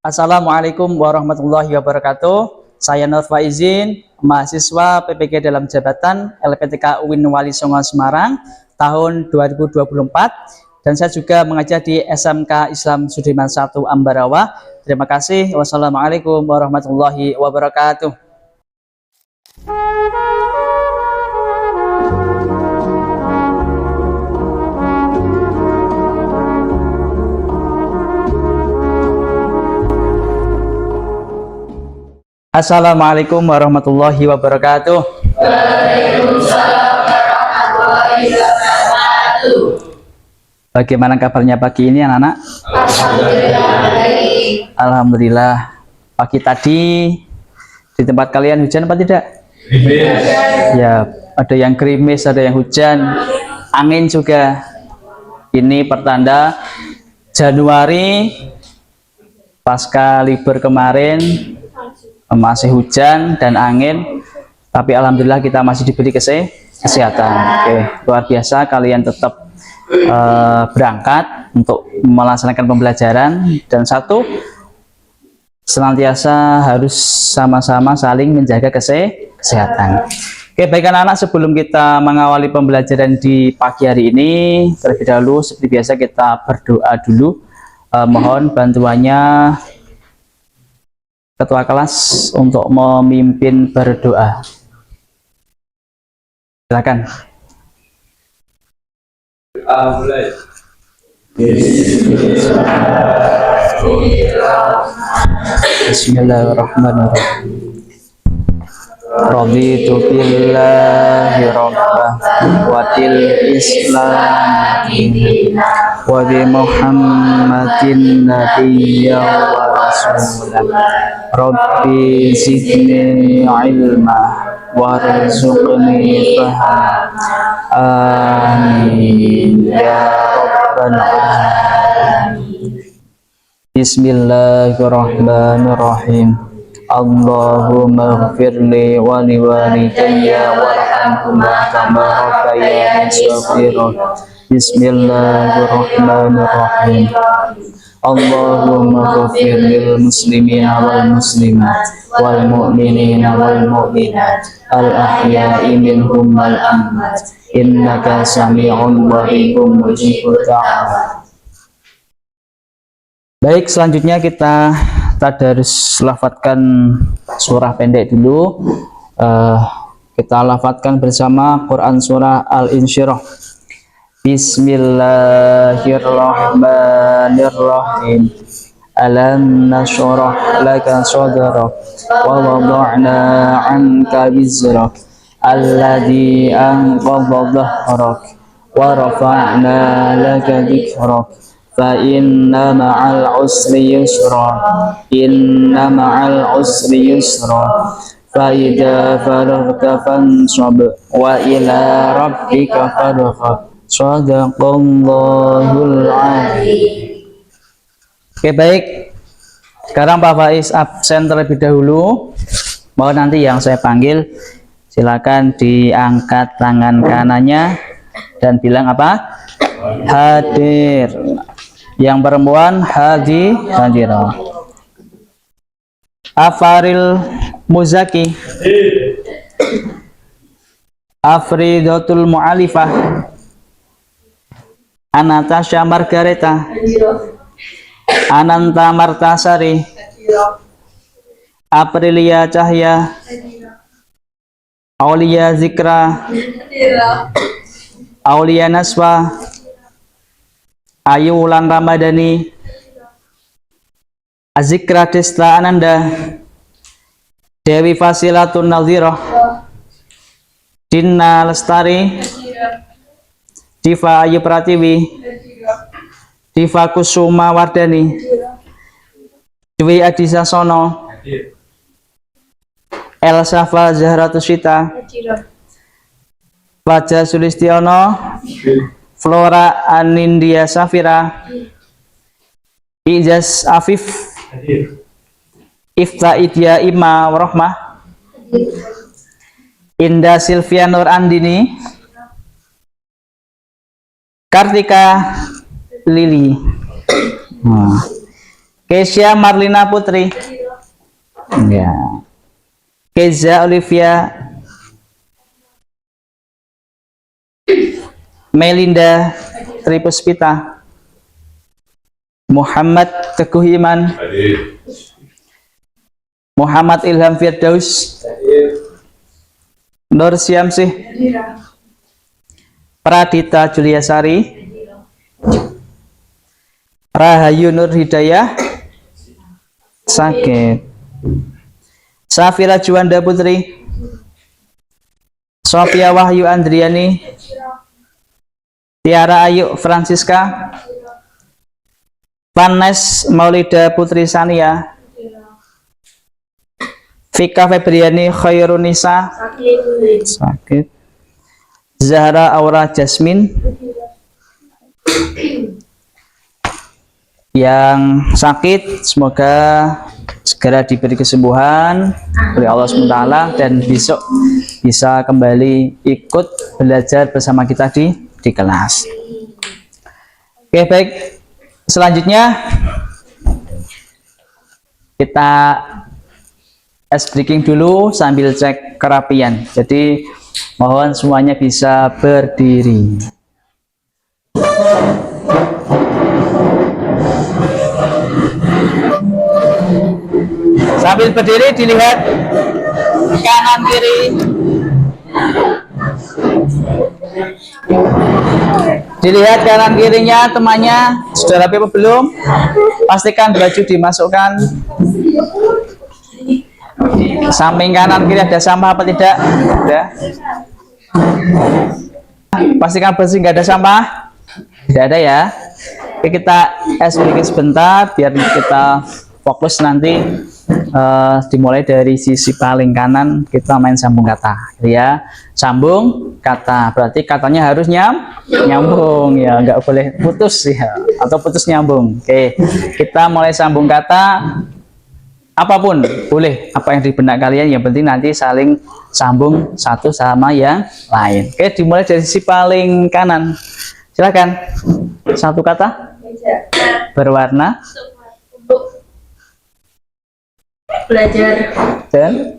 Assalamualaikum warahmatullahi wabarakatuh. Saya Nur Faizin, mahasiswa PPG dalam jabatan LPTK UIN Wali Songo Semarang tahun 2024, dan saya juga mengajar di SMK Islam Sudirman 1 Ambarawa. Terima kasih. Wassalamualaikum warahmatullahi wabarakatuh. Assalamualaikum warahmatullahi wabarakatuh. Waalaikumsalam warahmatullahi wabarakatuh. Bagaimana kabarnya pagi ini anak-anak? Alhamdulillah baik. Alhamdulillah. Pagi tadi di tempat kalian hujan apa tidak? Ya, ada yang gerimis, ada yang hujan, angin juga. Ini pertanda Januari pasca libur kemarin masih hujan dan angin, tapi alhamdulillah kita masih diberi kesehatan. Oke, luar biasa, kalian tetap berangkat untuk melaksanakan pembelajaran, dan satu, senantiasa harus sama-sama saling menjaga kesehatan. Oke, baik anak-anak, sebelum kita mengawali pembelajaran di pagi hari ini, terlebih dahulu seperti biasa kita berdoa dulu. Mohon bantuannya Ketua kelas untuk memimpin berdoa. Silakan. Mulai. Bismillahirrahmanirrahim. Raditu billahi rabbah wa bil islam wa bi muhammadin nabiyya wa rasulah. Rabbi zidni ilma warzuqni fahma. Amin ya rabbal alamin. Bismillahirrahmanirrahim. Allahumma ighfirli wa liwalidayya warhamhuma kama rabbayani shaghira. Bismillahirrahmanirrahim. Allahumma ighfir lil muslimina wal muslimat wal mu'minina wal mu'minat al ahya'i minhum wal amwat innaka sami'un qaribun mujibud da'wat. Baik, selanjutnya kita tadarus lafadzkan surah pendek dulu. Kita lafadzkan bersama Quran surah Al-Insyirah. Bismillahirrahmanirrahim. Alam nashrah laka sadrak wa wada'na 'anka wizrak alladhi anqadha dhahrak wa rafa'na laka dhikrak. Fa inna ma'al usri yusra, inna ma'al usri yusra, fa idza faraghta fansab wa ila rabbika farghab. Shadaqallahul adzim. Oke, baik. Sekarang Pak Faiz absen terlebih dahulu. Mohon nanti yang saya panggil silakan diangkat tangan kanannya dan bilang apa? Hadir. Yang perempuan hadirah. Afaril Muzaki, Afridatul Mu'alifah, Anatasha Margareta, Ananta Martasari, Aprilia Cahya, Aulia Zikra, Aulia Naswa, Ayu Wulan Ramadhani, Azikra Desta Ananda, Dewi Fasilatun Nazirah, Dinna Lestari, Diva Ayu Pratiwi, Diva Kusuma Wardani, Dwi Adisa Sono, Elsafa Zahratusita, Wajah Sulistiono, Flora Anindya Safira, Ijaz Afif, Ifta Idya Ima Warahmah, Indah Silvia Nur Andini, Kartika Lili. Nah, Keisha Marlina Putri. Ya. Keza Olivia Melinda Tripuspita. Muhammad Teguh Iman. Muhammad Ilham Firdaus. Nur Syamsih. Pradita Juliasari. Rahayu Nur Hidayah. Sakit. Safira Juanda Putri. Sofia Wahyu Andriani. Tiara Ayu Francisca. Vanes Maulida Putri Sania. Vika Febriani Khairunisa. Sakit. Zahra Aura Jasmine. Yang sakit semoga segera diberi kesembuhan oleh Allah SWT dan besok bisa kembali ikut belajar bersama kita di kelas. Oke, baik. Selanjutnya kita ice breaking dulu sambil cek kerapian. Jadi mohon semuanya bisa berdiri. Sambil berdiri dilihat kanan kiri. Dilihat kanan kirinya temannya sudah rapi apa belum? Pastikan baju dimasukkan. Samping kanan kiri ada sampah apa tidak? Ada. Pastikan bersih, nggak ada sampah. Tidak ada ya. Oke, kita sedikit sebentar biar kita fokus nanti. Dimulai dari sisi paling kanan kita main sambung kata ya. Sambung kata berarti katanya harus nyambung ya, nggak boleh putus ya atau putus nyambung. Oke, kita mulai sambung kata. Apapun boleh, apa yang di benak kalian, yang penting nanti saling sambung satu sama yang lain. Oke, dimulai dari sisi paling kanan. Silakan. Satu kata. Berwarna. Belajar. Dan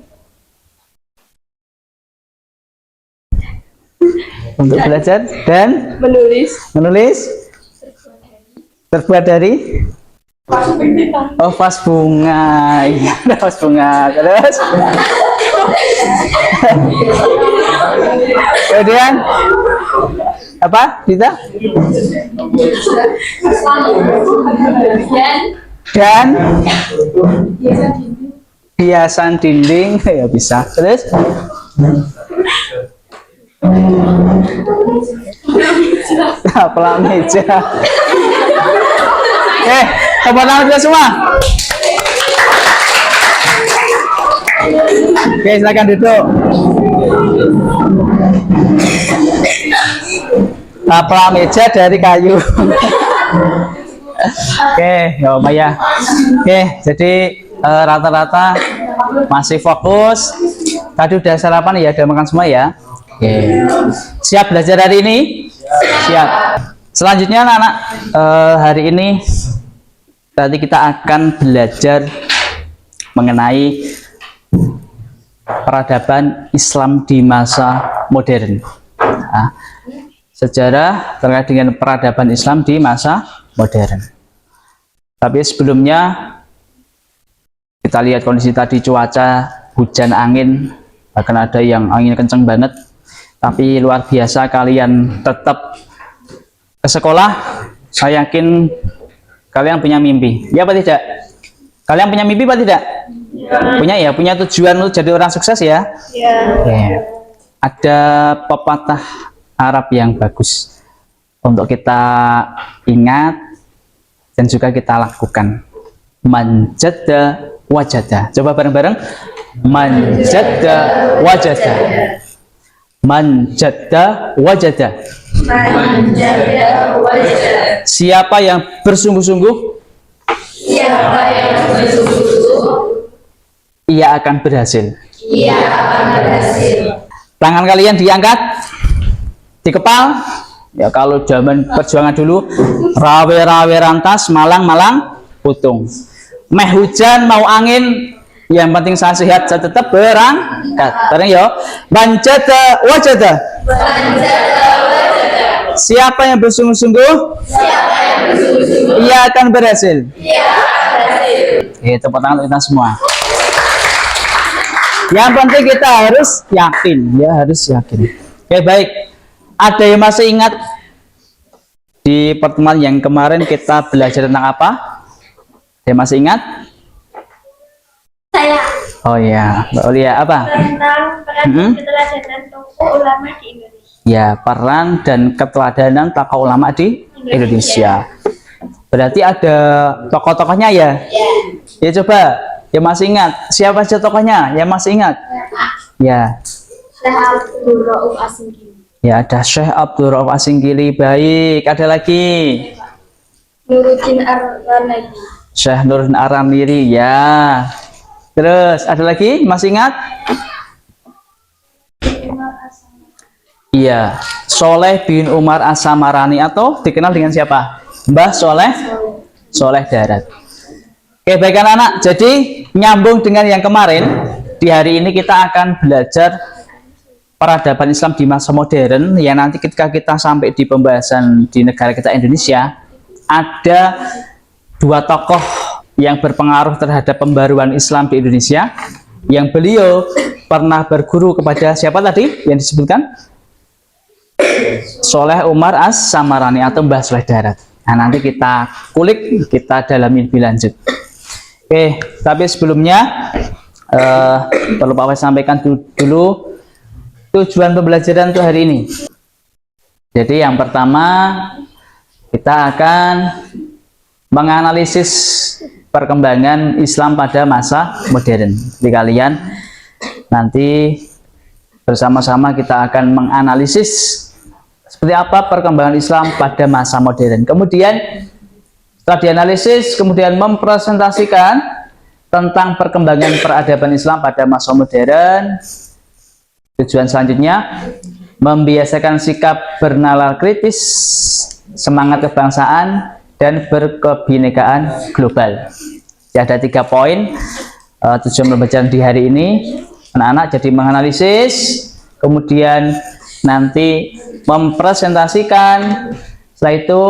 untuk belajar dan menulis terbuat dari vas bunga. Iya, vas bunga. Terus kemudian apa kita dan hiasan dinding ya bisa. Terus pelak meja. Tepuk tangan kita semua. Oke, silakan duduk. Pelak meja dari kayu. Oke, ya Maya. Oke, jadi rata-rata masih fokus. Tadi udah sarapan ya, udah makan semua ya. Oke. Siap belajar hari ini? Siap. Selanjutnya anak-anak, hari ini nanti kita akan belajar mengenai peradaban Islam di masa modern. Nah, sejarah terkait dengan peradaban Islam di masa modern. Tapi sebelumnya kita lihat kondisi tadi, cuaca hujan angin, bahkan ada yang angin kenceng banget. Tapi luar biasa kalian tetap ke sekolah. Saya yakin kalian punya mimpi, ya apa tidak? Kalian punya mimpi apa tidak? Ya. Punya ya, punya tujuan untuk jadi orang sukses ya? Ya. Ya. Ada pepatah Arab yang bagus untuk kita ingat dan juga kita lakukan. Man jadda wajada. Coba bareng-bareng. Man jadda wajada. Man jadda wajada. Man jadda wajada. Siapa yang bersungguh-sungguh, siapa yang bersungguh-sungguh, ia akan berhasil. Ia akan berhasil. Tangan kalian diangkat di kepal. Ya, kalau zaman perjuangan dulu, rawe-rawe rantas, malang-malang putung. meh hujan mau angin, yang penting saya sehat, saya tetap berangkat. Bareng yo. Banjata wajata. Siapa yang bersungguh-sungguh, ia akan berhasil. Tepuk tangan untuk kita semua. Yang penting kita harus yakin, ya harus yakin. Oke, baik. Ada yang masih ingat di pertemuan yang kemarin kita belajar tentang apa? Ada yang masih ingat? Saya Oh ya, Mbak Olia apa? tentang peran keteladanan tokoh ulama di Indonesia. Ya, peran dan keteladanan tokoh ulama di Indonesia. Berarti ada tokoh-tokohnya ya? Ya coba, yang masih ingat. Siapa saja tokohnya? Yang masih ingat? Ya. Syekh Abdul Rauf Asingkili. Ya, ada Syekh Abdul Rauf Asingkili. Baik, ada lagi. Nuruddin Ar-Ranayyi. Syekh Nuruddin Ar-Ranayyi. Ya. Terus, ada lagi? Masih ingat? Iya, Soleh bin Umar As-Samarani atau dikenal dengan siapa? Mbah Soleh Darat. Oke, baik anak-anak. Jadi nyambung dengan yang kemarin, di hari ini kita akan belajar peradaban Islam di masa modern. Yang nanti ketika kita sampai di pembahasan di negara kita Indonesia, ada dua tokoh yang berpengaruh terhadap pembaruan Islam di Indonesia. Yang beliau pernah berguru kepada siapa tadi yang disebutkan? Soleh Umar As-Samarani atau Mbah Soleh Darat. Nah, nanti kita kulik, kita dalami lebih lanjut. Oke, tapi sebelumnya perlu Pak Wes sampaikan dulu tujuan pembelajaran untuk hari ini. Jadi yang pertama kita akan menganalisis perkembangan Islam pada masa modern. Jadi kalian nanti bersama-sama kita akan menganalisis seperti apa perkembangan Islam pada masa modern. Kemudian setelah dianalisis, kemudian mempresentasikan tentang perkembangan peradaban Islam pada masa modern. Tujuan selanjutnya membiasakan sikap bernalar kritis, semangat kebangsaan, dan berkebinekaan global. Ya, ada 3 poin tujuan pembelajaran di hari ini. Anak-anak jadi menganalisis, kemudian nanti mempresentasikan, setelah itu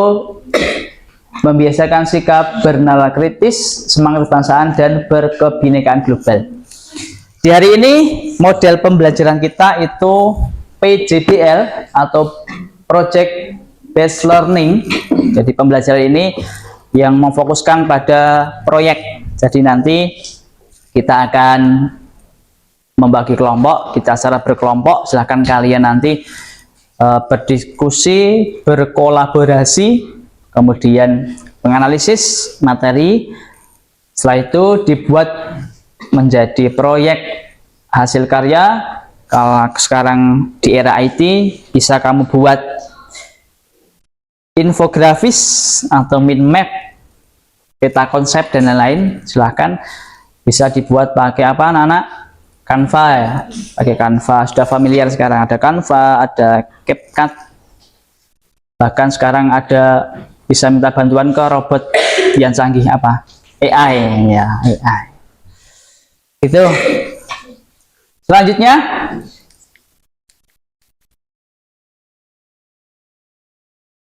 membiasakan sikap bernalar kritis, semangat kebangsaan, dan berkebinekaan global. Di hari ini model pembelajaran kita itu PJBL atau Project Based Learning. Jadi pembelajaran ini yang memfokuskan pada proyek. Jadi nanti kita akan membagi kelompok, kita secara berkelompok. Silahkan kalian nanti berdiskusi, berkolaborasi, kemudian menganalisis materi. Setelah itu dibuat menjadi proyek hasil karya. Kalau sekarang di era IT bisa kamu buat infografis atau mind map, peta konsep dan lain-lain. Silahkan bisa dibuat pakai apa anak-anak? Canva ya, pakai Canva. Sudah familiar sekarang, ada Canva, ada CapCut, bahkan sekarang ada bisa minta bantuan ke robot yang canggih apa? AI ya, AI. Itu. Selanjutnya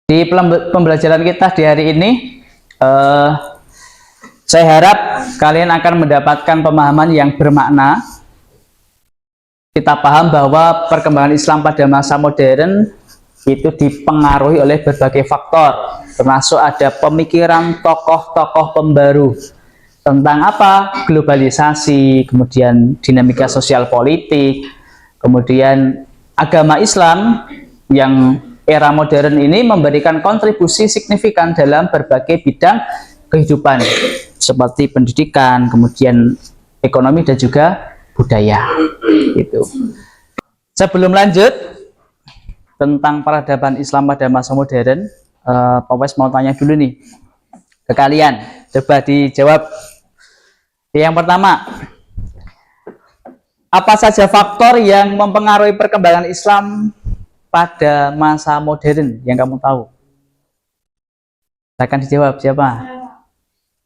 di pembelajaran kita di hari ini, saya harap kalian akan mendapatkan pemahaman yang bermakna. Kita paham bahwa perkembangan Islam pada masa modern itu dipengaruhi oleh berbagai faktor, termasuk ada pemikiran tokoh-tokoh pembaru tentang apa? Globalisasi, kemudian dinamika sosial politik, kemudian agama Islam yang era modern ini memberikan kontribusi signifikan dalam berbagai bidang kehidupan seperti pendidikan, kemudian ekonomi dan juga budaya. Gitu. Sebelum lanjut tentang peradaban Islam pada masa modern, Pak Wes mau tanya dulu nih ke kalian, coba dijawab. Yang pertama, apa saja faktor yang mempengaruhi perkembangan Islam pada masa modern yang kamu tahu? Akan dijawab siapa?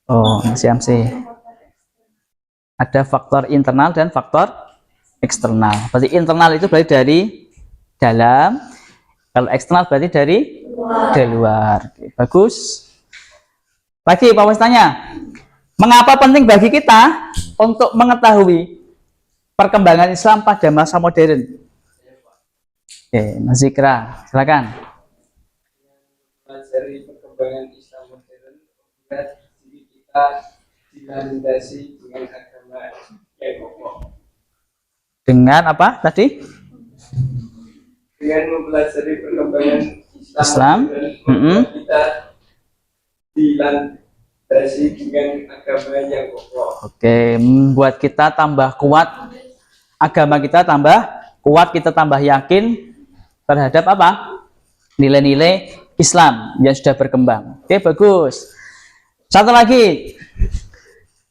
Oh, Mas Yamsi. Ada faktor internal dan faktor eksternal. Berarti internal itu berarti dari dalam, kalau eksternal berarti dari luar. Oke, bagus. Lagi Pak Wes tanya, mengapa penting bagi kita untuk mengetahui perkembangan Islam pada masa modern? Oke, Mas Zikra, silakan. Dari perkembangan Islam modern, kemudian diri kita dilandasi dengan agama yang kokoh. Dengan apa tadi? Dengan mempelajari perkembangan Islam, modern, kita dilandasi dengan agama yang kokoh. Oke, membuat kita tambah kuat, agama kita tambah kuat, kita tambah yakin terhadap apa? Nilai-nilai Islam yang sudah berkembang. Oke, bagus. Satu lagi,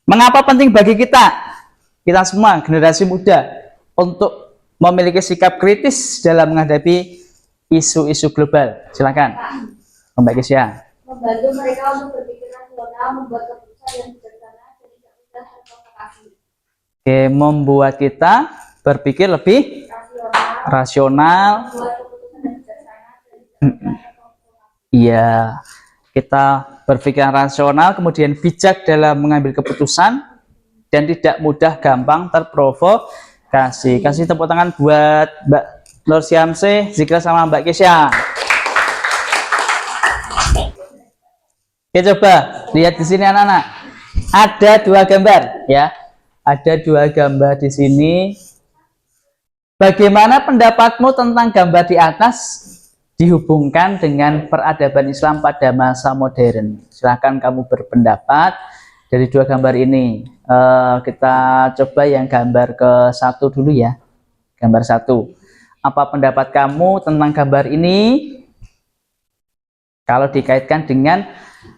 mengapa penting bagi kita semua generasi muda untuk memiliki sikap kritis dalam menghadapi isu-isu global? Silakan, Mbak Kisya. Membantu mereka untuk berpikir rasional, membuat keputusan yang bijaksana dan tidak mudah terprovokasi. Oke, membuat kita berpikir lebih rasional. Membuat keputusan yang bijaksana dan tidak mudah terprovokasi. Iya, kita berpikiran rasional, kemudian bijak dalam mengambil keputusan dan tidak mudah gampang terprovokasi. Kasih tepuk tangan buat Mbak Nur Syamsih, Zikra sama Mbak Kesya. Oke, coba lihat di sini anak-anak. Ada dua gambar, ya. Ada dua gambar di sini. Bagaimana pendapatmu tentang gambar di atas dihubungkan dengan peradaban Islam pada masa modern? Silahkan kamu berpendapat dari dua gambar ini. Kita coba yang gambar ke satu dulu ya. Gambar satu. Apa pendapat kamu tentang gambar ini kalau dikaitkan dengan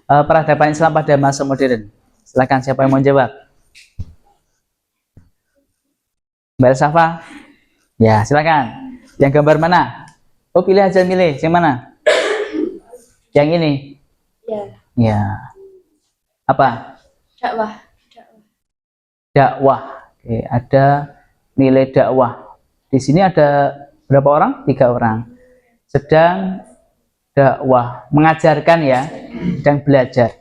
peradaban Islam pada masa modern? Silahkan, siapa yang mau jawab? Mbak Elsafa? Ya, silakan. Yang gambar mana? Oh, pilih aja, milih. Yang mana? Yang ini? Ya, Ya. Apa? dakwah. Dakwah. Oke, ada nilai dakwah. Di sini ada berapa orang? 3 orang. Sedang dakwah, mengajarkan ya, sedang belajar.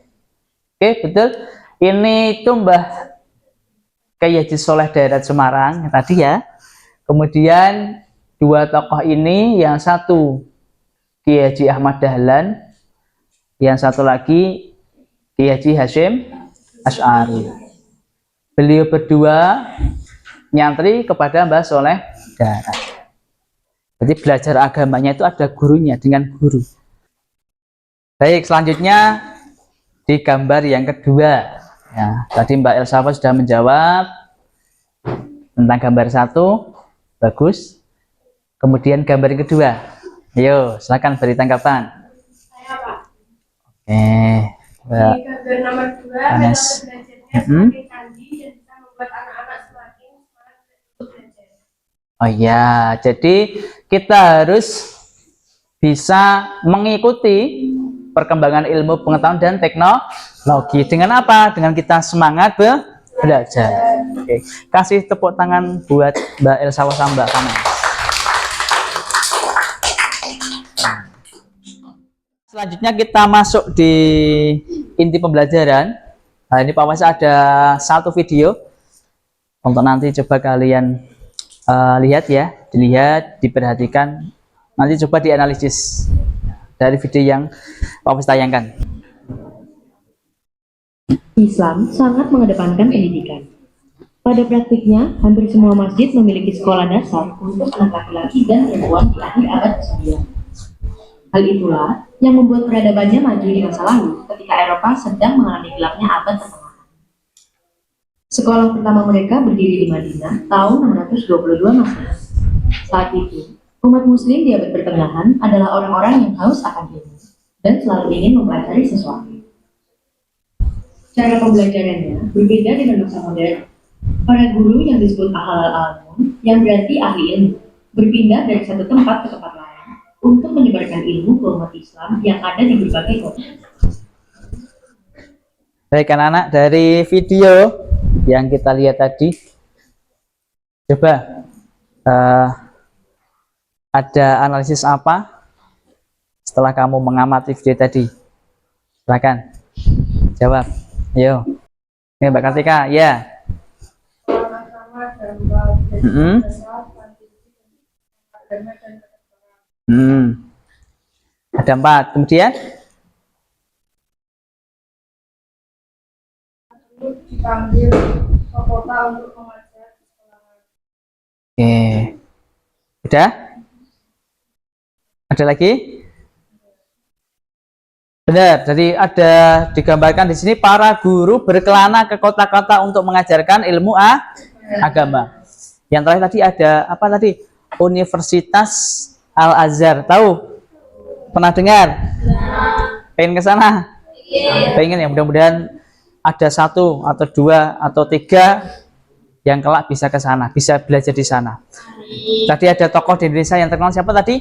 Oke, betul. Ini itu Mbah Kyai Haji Soleh Daerah Semarang tadi ya. Kemudian dua tokoh ini, yang satu Kyai Haji Ahmad Dahlan, yang satu lagi Kyai Haji Hasyim Asy'ari. Beliau berdua nyantri kepada Mbah Soleh Daerah. Jadi belajar agamanya itu ada gurunya, dengan guru. Baik, selanjutnya di gambar yang kedua. Ya, tadi Mbak Elsa sudah menjawab tentang gambar satu, bagus. Kemudian gambar yang kedua, ayo silakan beri tanggapan. Saya Pak. Oke, Mbak Di gambar nomor 2, Anas. metode belajarnya semakin canggih dan bisa membuat anak-anak semakin semangat untuk belajar. Oh ya, jadi kita harus bisa mengikuti perkembangan ilmu pengetahuan dan teknologi. Dengan apa? Dengan kita semangat belajar. Oke. Kasih tepuk tangan buat Mbak Elsa sama Mbak Kamen. Selanjutnya kita masuk di inti pembelajaran. Nah, ini Pak Wasa ada satu video untuk nanti coba kalian lihat ya, dilihat, diperhatikan, nanti coba dianalisis dari video yang Pak Wasa tayangkan. Islam sangat mengedepankan pendidikan. Pada praktiknya, hampir semua masjid memiliki sekolah dasar untuk anak laki-laki dan perempuan di akhir abad ke-9. Hal itulah yang membuat peradabannya maju di masa lalu ketika Eropa sedang mengalami gelapnya abad pertengahan. Sekolah pertama mereka berdiri di Madinah tahun 622 Masehi. Saat itu, umat muslim di abad pertengahan adalah orang-orang yang haus akan ilmu dan selalu ingin mempelajari sesuatu. Cara pembelajarannya berbeda dengan masa modern. Para guru yang disebut ahlul ilm, yang berarti ahli ilmu, berpindah dari satu tempat ke tempat lain untuk menyebarkan ilmu ke umat Islam yang ada di berbagai kota. Baik anak-anak, dari video yang kita lihat tadi? Coba ada analisis apa setelah kamu mengamati video tadi? Silakan jawab. Ayo. Ini Mbak Kartika, ya. Ada 4. Kemudian dipanggil ke kota untuk mengajar di sekolahan. oke. Udah? Ada lagi? Benar, jadi ada digambarkan di sini para guru berkelana ke kota-kota untuk mengajarkan ilmu agama. Yang terakhir tadi ada apa tadi? Universitas Al-Azhar. Tahu? Pernah dengar? Pengen ke sana? Pengen ya, mudah-mudahan ada 1 atau 2 atau 3 yang kelak bisa ke sana, bisa belajar di sana. Tadi ada tokoh di Indonesia yang terkenal, siapa tadi?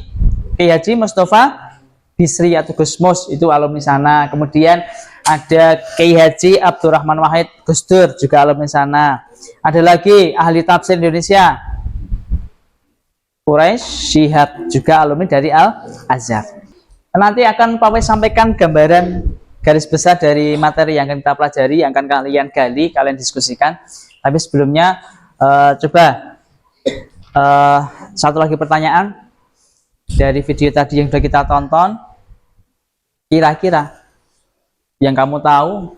Kiai Haji Mustafa Bisri atau Gus Mus, itu alumni sana. Kemudian ada Kiai Haji Abdurrahman Wahid Gus Dur, juga alumni sana. Ada lagi ahli tafsir Indonesia Quraisy Shihab, juga alumni dari Al-Azhar. Nanti akan Pak Wes sampaikan gambaran garis besar dari materi yang akan kita pelajari, yang akan kalian gali, kalian diskusikan. Tapi sebelumnya coba satu lagi pertanyaan dari video tadi yang sudah kita tonton. Kira-kira yang kamu tahu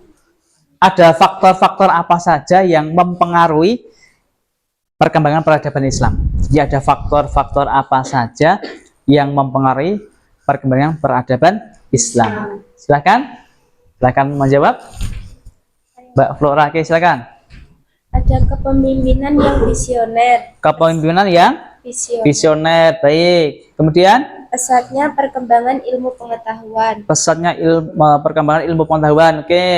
ada faktor-faktor apa saja yang mempengaruhi perkembangan peradaban Islam? Jadi ada faktor-faktor apa saja yang mempengaruhi perkembangan peradaban Islam? Silakan menjawab. Mbak Flora, oke, silakan. Ada kepemimpinan yang visioner. Kepemimpinan yang visioner, baik. Kemudian Pesatnya perkembangan ilmu pengetahuan. pesatnya perkembangan ilmu pengetahuan, oke.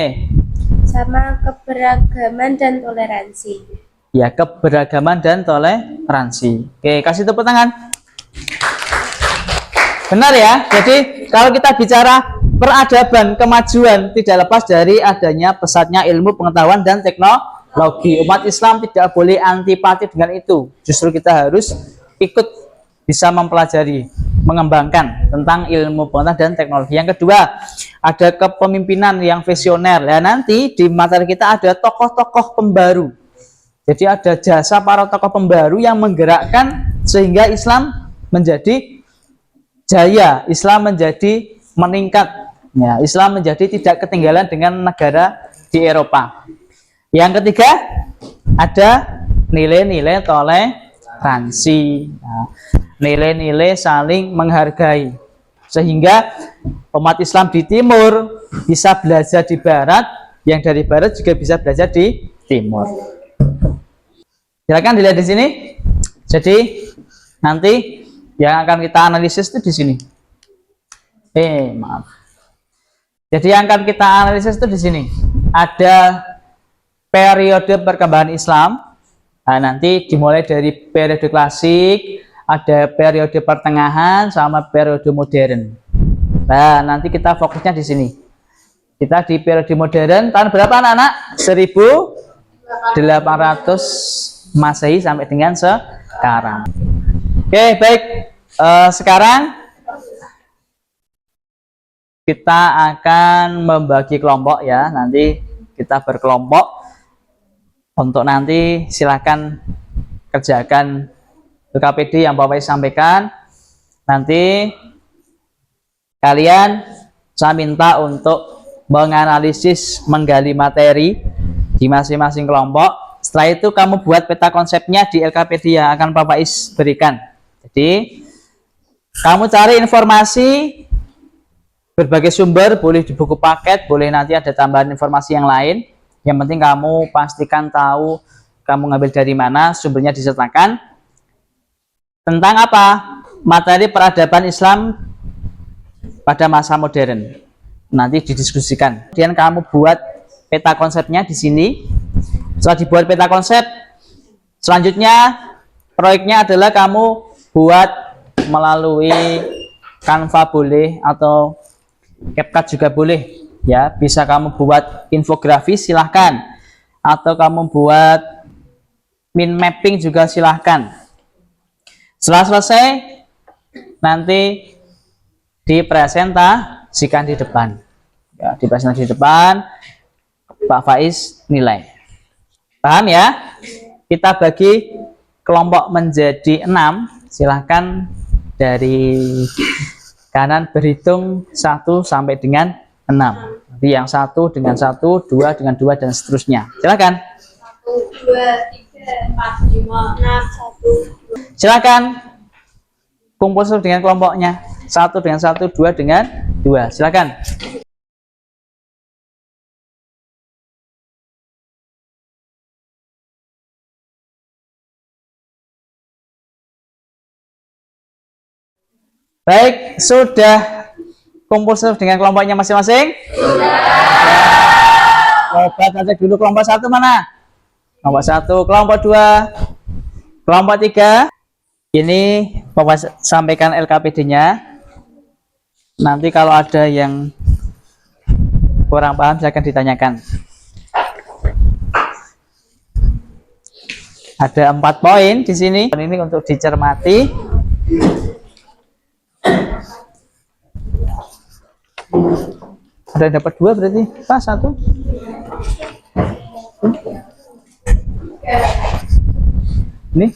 Sama keberagaman dan toleransi. Ya, keberagaman dan toleransi. Oke, kasih tepuk tangan. Benar ya. Jadi kalau kita bicara peradaban, kemajuan tidak lepas dari adanya pesatnya ilmu pengetahuan dan teknologi. Umat Islam tidak boleh antipati dengan itu. Justru kita harus ikut bisa mempelajari, mengembangkan tentang ilmu pengetahuan dan teknologi. Yang kedua, ada kepemimpinan yang visioner. Nah, nanti di materi kita ada tokoh-tokoh pembaru. Jadi ada jasa para tokoh pembaru yang menggerakkan sehingga Islam menjadi jaya, Islam menjadi meningkat. Ya, Islam menjadi tidak ketinggalan dengan negara di Eropa. Yang ketiga, ada nilai-nilai toleransi. Nah, nilai-nilai saling menghargai. Sehingga umat Islam di timur bisa belajar di barat, yang dari barat juga bisa belajar di timur. Silakan dilihat di sini. Jadi nanti yang akan kita analisis itu di sini. Maaf. Jadi yang akan kita analisis itu di sini. Ada periode perkembangan Islam. Nah, nanti dimulai dari periode klasik, ada periode pertengahan, sama periode modern. Nah, nanti kita fokusnya di sini. Kita di periode modern tahun berapa anak-anak? 1800 Masehi sampai dengan sekarang. Oke, baik. Sekarang kita akan membagi kelompok ya. Nanti kita berkelompok. Untuk nanti silakan kerjakan LKPD yang Bapak sampaikan. Nanti kalian saya minta untuk menganalisis, menggali materi di masing-masing kelompok. Setelah itu kamu buat peta konsepnya di LKPD yang akan Bapak Is berikan. Jadi kamu cari informasi berbagai sumber, boleh di buku paket, boleh nanti ada tambahan informasi yang lain. Yang penting kamu pastikan tahu kamu ngambil dari mana, sumbernya disertakan. Tentang apa? Materi peradaban Islam pada masa modern. Nanti didiskusikan. Kemudian kamu buat peta konsepnya di sini. Setelah dibuat peta konsep, selanjutnya proyeknya adalah kamu buat melalui Canva boleh atau CapCut juga boleh. Ya, bisa kamu buat infografis, silahkan. atau kamu buat min mapping juga silahkan. Setelah selesai, nanti dipresentasikan di depan. Ya, dipresentasikan di depan, Pak Faiz nilai. Paham ya? Kita bagi kelompok menjadi 6. Silahkan dari kanan berhitung 1 sampai dengan 6. Jadi yang 1 dengan 1, 2 dengan 2, dan seterusnya. Silakan. 1, 2, 3, 4, 5, 6, 1, 2. Silakan kumpul dengan kelompoknya. 1 dengan 1, 2 dengan 2. Silakan. Baik, sudah kumpul dengan kelompoknya masing-masing? Coba cek dulu kelompok 1 mana? Kelompok 1, kelompok 2, kelompok 3. Ini Bapak sampaikan LKPD-nya. Nanti kalau ada yang kurang paham silakan ditanyakan. Ada 4 poin di sini. Ini untuk dicermati. Ada yang dapat 2 berarti pas 1. Ini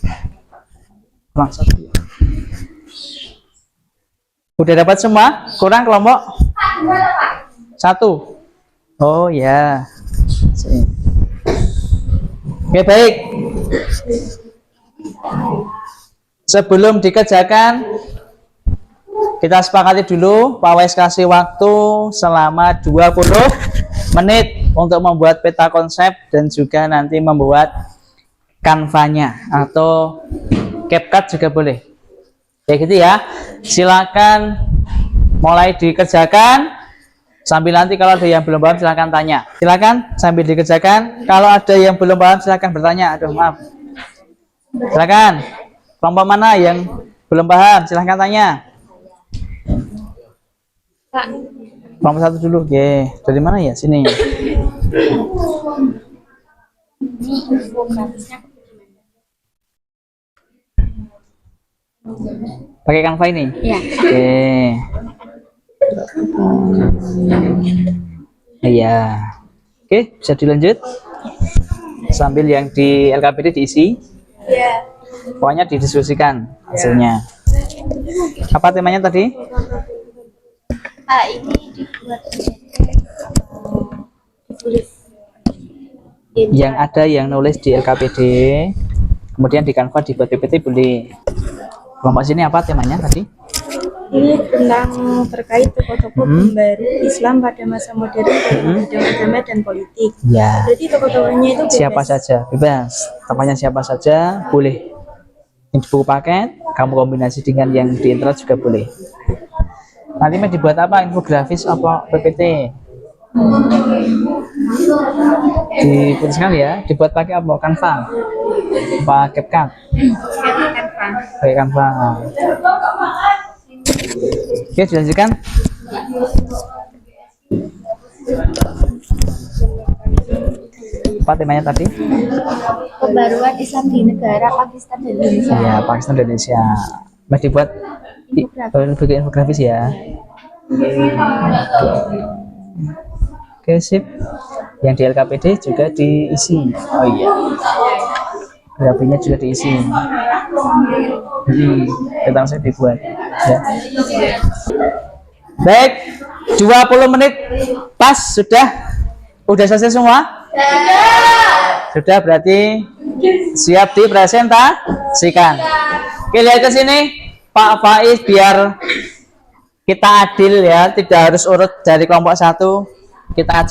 kurang 1. Udah dapat semua? Kurang kelompok 1. Oh ya. Oke, baik. Sebelum dikerjakan, kita sepakati dulu, Pak Wais kasih waktu selama 20 menit untuk membuat peta konsep dan juga nanti membuat kanvanya atau CapCut juga boleh. Ya gitu ya. Silakan mulai dikerjakan. Sambil nanti kalau ada yang belum paham silakan tanya. Silakan sambil dikerjakan. Kalau ada yang belum paham silakan bertanya. Aduh maaf. Silakan. Kelompok mana yang belum paham? Silakan tanya. Kelompok 1 dulu. Oke, dari mana ya? Sini. Pakai Canva ini? Iya. Oke. Iya. Oke, bisa dilanjut. Sambil yang di LKPD diisi. Iya. Pokoknya didiskusikan hasilnya. Apa temanya tadi? Pak, ini dibuat ditulis. Yang ada yang nulis di LKPD, kemudian di Canva dibuat PPT boleh. Kelompok sini apa temanya tadi? Ini tentang terkait tokoh-tokoh pembaru Islam pada masa modern dalam bidang agama dan politik. Ya. Berarti tokoh-tokohnya itu bebas. Siapa saja, bebas. Tokohnya siapa saja boleh. Ini buku paket, kamu kombinasi dengan yang di internet juga boleh. Nanti mau dibuat apa? Infografis apa PPT? Diputuskan ya, dibuat pakai apa? Canva? Apa CapCut? Pakai Canva. Oke, dilanjutkan. Apa temanya tadi? Pembaruan Islam di negara Pakistan dan Indonesia. Ya, Pakistan dan Indonesia. Mas dibuat bikin infografis ya. Oke, sip. Yang di LKPD juga diisi. Oh iya. Grafiknya juga diisi. Tentang saya dibuat. Ya. Baik, 20 menit pas sudah. Udah selesai semua? Sudah, berarti siap dipresentasikan. Oke, lihat ke sini Pak Faiz biar kita adil ya, tidak harus urut dari kelompok 1. Kita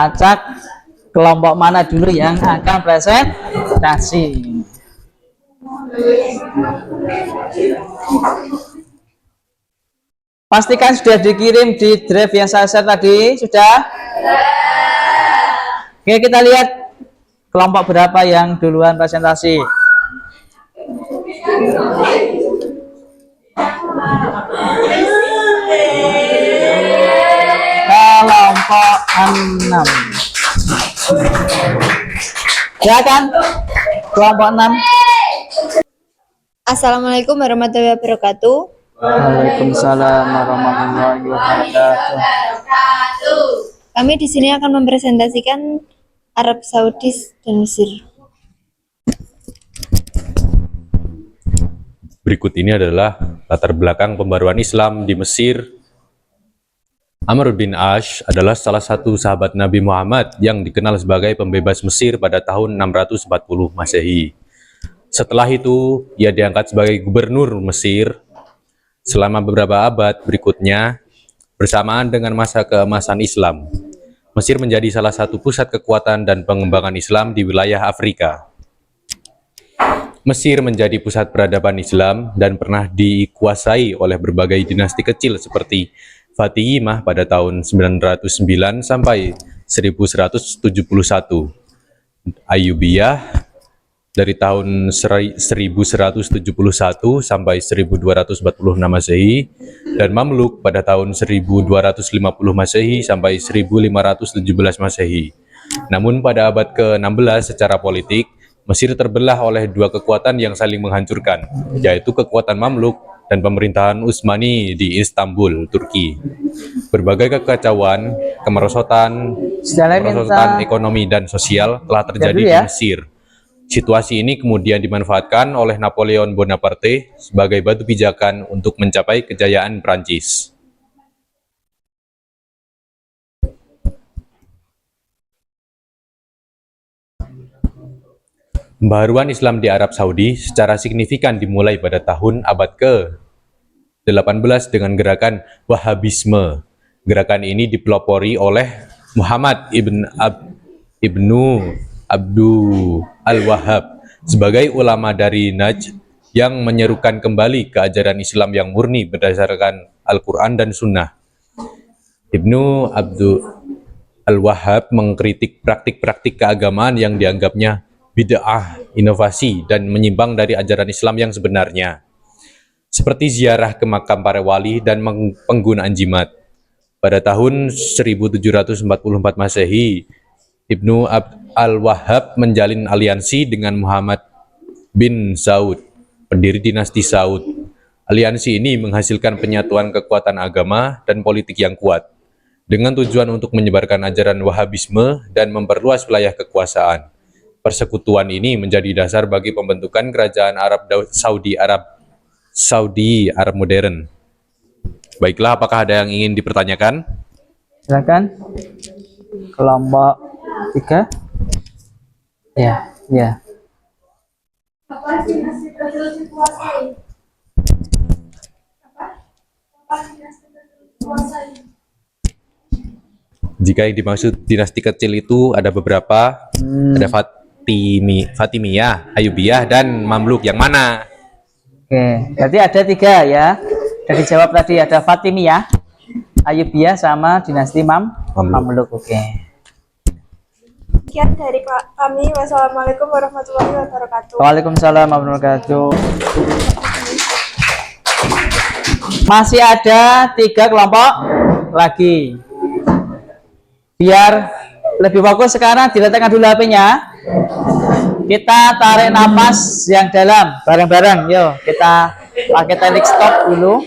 acak kelompok mana dulu yang akan presentasi. Pastikan sudah dikirim di drive yang saya share tadi. Sudah? Oke, kita lihat kelompok berapa yang duluan presentasi. Kelompok 6. Silakan kelompok 6. Assalamualaikum warahmatullahi wabarakatuh. Waalaikumsalam warahmatullahi wabarakatuh. Kami di sini akan mempresentasikan Arab Saudi dan Mesir. Berikut ini adalah latar belakang pembaruan Islam di Mesir. Amr bin Ash adalah salah satu sahabat Nabi Muhammad yang dikenal sebagai pembebas Mesir pada tahun 640 Masehi. Setelah itu, ia diangkat sebagai gubernur Mesir selama beberapa abad berikutnya. Bersamaan dengan masa keemasan Islam, Mesir menjadi salah satu pusat kekuatan dan pengembangan Islam di wilayah Afrika. Mesir menjadi pusat peradaban Islam dan pernah dikuasai oleh berbagai dinasti kecil seperti Fatimiyah pada tahun 909 sampai 1171, Ayyubiyah dari tahun 1171 sampai 1246 Masehi, dan Mamluk pada tahun 1250 Masehi sampai 1517 Masehi. Namun pada abad ke-16 secara politik, Mesir terbelah oleh dua kekuatan yang saling menghancurkan, yaitu kekuatan Mamluk dan pemerintahan Utsmani di Istanbul, Turki. Berbagai kekacauan, kemerosotan ekonomi dan sosial telah terjadi di Mesir. Situasi ini kemudian dimanfaatkan oleh Napoleon Bonaparte sebagai batu pijakan untuk mencapai kejayaan Prancis. Pembaharuan Islam di Arab Saudi secara signifikan dimulai pada tahun abad ke-18 dengan gerakan Wahhabisme. Gerakan ini dipelopori oleh Muhammad ibnu Abdul al-Wahhab sebagai ulama dari Najd yang menyerukan kembali ke ajaran Islam yang murni berdasarkan Al-Quran dan Sunnah. Ibnu Abdul al-Wahhab mengkritik praktik-praktik keagamaan yang dianggapnya bid'ah, inovasi, dan menyimpang dari ajaran Islam yang sebenarnya, seperti ziarah ke makam para wali dan penggunaan jimat. Pada tahun 1744 Masehi, Ibnu al-Wahhab menjalin aliansi dengan Muhammad bin Saud, pendiri dinasti Saud. Aliansi ini menghasilkan penyatuan kekuatan agama dan politik yang kuat, dengan tujuan untuk menyebarkan ajaran Wahhabisme dan memperluas wilayah kekuasaan. Persekutuan ini menjadi dasar bagi pembentukan kerajaan Saudi Arab modern. Baiklah, apakah ada yang ingin dipertanyakan? Silakan kelompok 3. Ya. Apa dinasti tersebut dikuasai? Apa dinasti tersebut dikuasai? Jika yang dimaksud dinasti kecil itu ada beberapa, ada Fatimiyah, Ayyubiyah, dan Mamluk. Yang mana? Oke, berarti ada 3 ya. Sudah dijawab tadi, ada Fatimiyah, Ayyubiyah, sama dinasti Mamluk. Oke. Sekian dari kami. Wassalamualaikum warahmatullahi wabarakatuh. Waalaikumsalam warahmatullahi wabarakatuh. Masih ada 3 kelompok lagi. Biar lebih fokus sekarang, diletakkan dulu HP-nya. Kita tarik nafas yang dalam bareng-bareng. Yuk, kita pakai teknik stop dulu.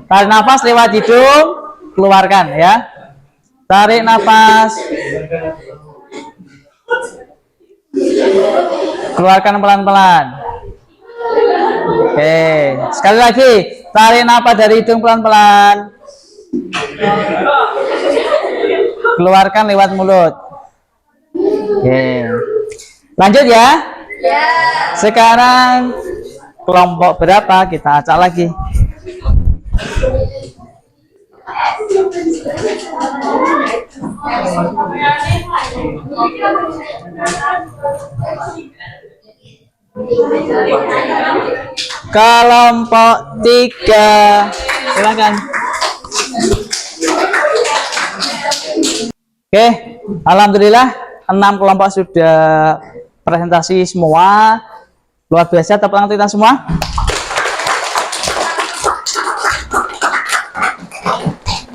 Tarik nafas lewat hidung, keluarkan ya. Tarik nafas, keluarkan pelan-pelan. Oke, sekali lagi, tarik nafas dari hidung pelan-pelan, keluarkan lewat mulut. Oke, lanjut ya. Sekarang kelompok berapa kita acak lagi? Kelompok 3, silakan. Oke, alhamdulillah 6 kelompok sudah presentasi semua. Luar biasa, tepuk tangan kita semua.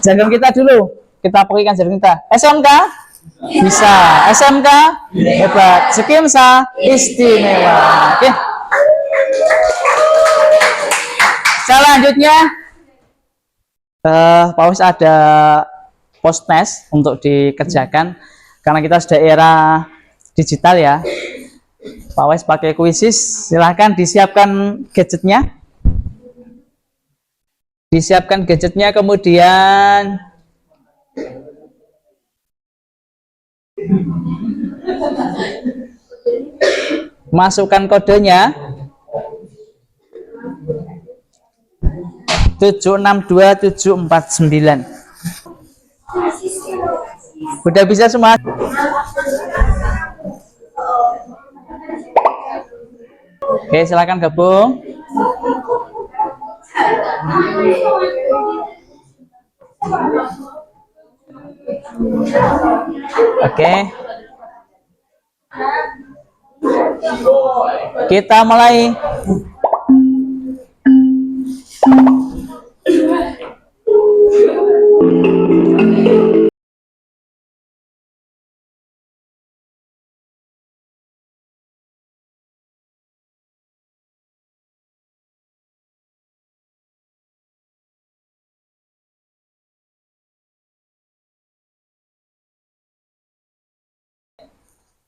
Jargon kita dulu, kita pakai jargon kita. SMK Bisa. SMK? Hebat. Skimsa? Istimewa. Oke. Selanjutnya, Pak Wis ada post test untuk dikerjakan karena kita sudah era digital ya. Pak Wis pakai kuisis, silahkan disiapkan gadgetnya. Disiapkan gadgetnya, kemudian masukkan kodenya 762749. Udah bisa semua? Oke, silakan gabung. Oke. Kita mulai.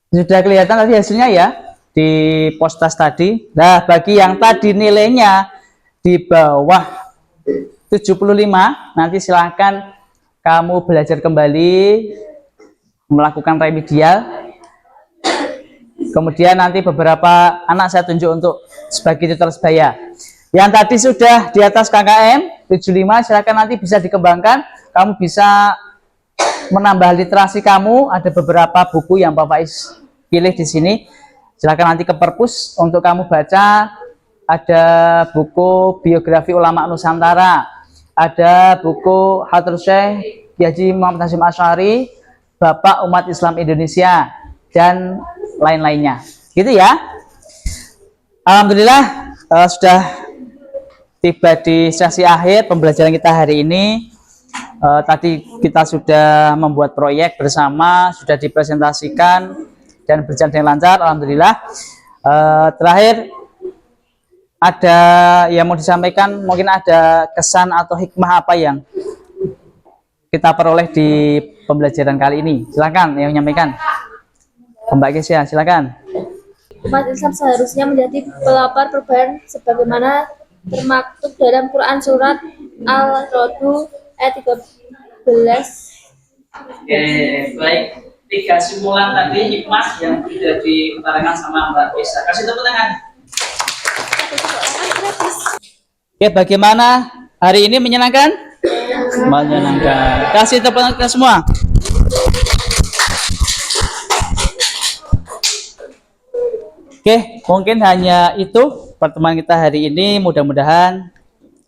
Sudah kelihatan tadi hasilnya ya di postas tadi. Nah, bagi yang tadi nilainya di bawah 75, nanti silahkan kamu belajar kembali, melakukan remedial. Kemudian nanti beberapa anak saya tunjuk untuk sebagai tutor sebaya. Yang tadi sudah di atas KKM 75, silahkan nanti bisa dikembangkan. Kamu bisa menambah literasi kamu. Ada beberapa buku yang Pak Faiz pilih di sini. Silakan nanti ke perpus untuk kamu baca. Ada buku biografi ulama Nusantara, ada buku Hadrah Syekh Haji Muhammad Hasyim Asy'ari, Bapak Umat Islam Indonesia, dan lain-lainnya. Gitu ya. Alhamdulillah sudah tiba di sesi akhir pembelajaran kita hari ini. Tadi kita sudah membuat proyek bersama, sudah dipresentasikan dan berjalan dengan lancar, alhamdulillah. Terakhir ada yang mau disampaikan, mungkin ada kesan atau hikmah apa yang kita peroleh di pembelajaran kali ini? Silakan yang menyampaikan. Mbak Kesia, silakan. Umat Islam seharusnya menjadi pelopor perubahan sebagaimana termaktub dalam Quran surat Al-Ra'd ayat 13. Oke, baik. 3 simpulan tadi hikmah yang sudah diutarakan sama Mbak Kesia. Kasih tepuk tangan. Oke, bagaimana hari ini, menyenangkan? Menyenangkan. Kasih tepuk tangan kita semua. Oke, mungkin hanya itu pertemuan kita hari ini. Mudah-mudahan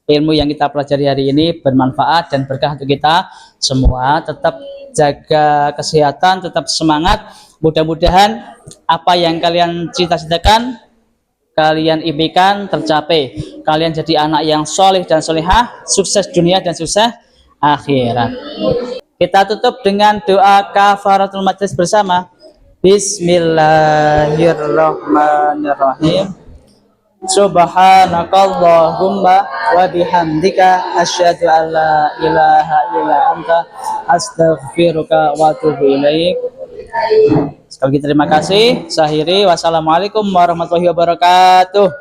ilmu yang kita pelajari hari ini bermanfaat dan berkah untuk kita semua. Tetap jaga kesehatan, tetap semangat. Mudah-mudahan apa yang kalian cita-citakan, kalian impikan tercapai. Kalian jadi anak yang soleh dan solehah, sukses dunia dan sukses akhirat. Kita tutup dengan doa kafaratul majlis bersama. Bismillahirrahmanirrahim. Subhanakallahumma wa bihamdika asyhadu an la ilaha illa anta astaghfiruka wa atubu ilaik. Sekali lagi terima kasih. Saya akhiri. Wassalamualaikum warahmatullahi wabarakatuh.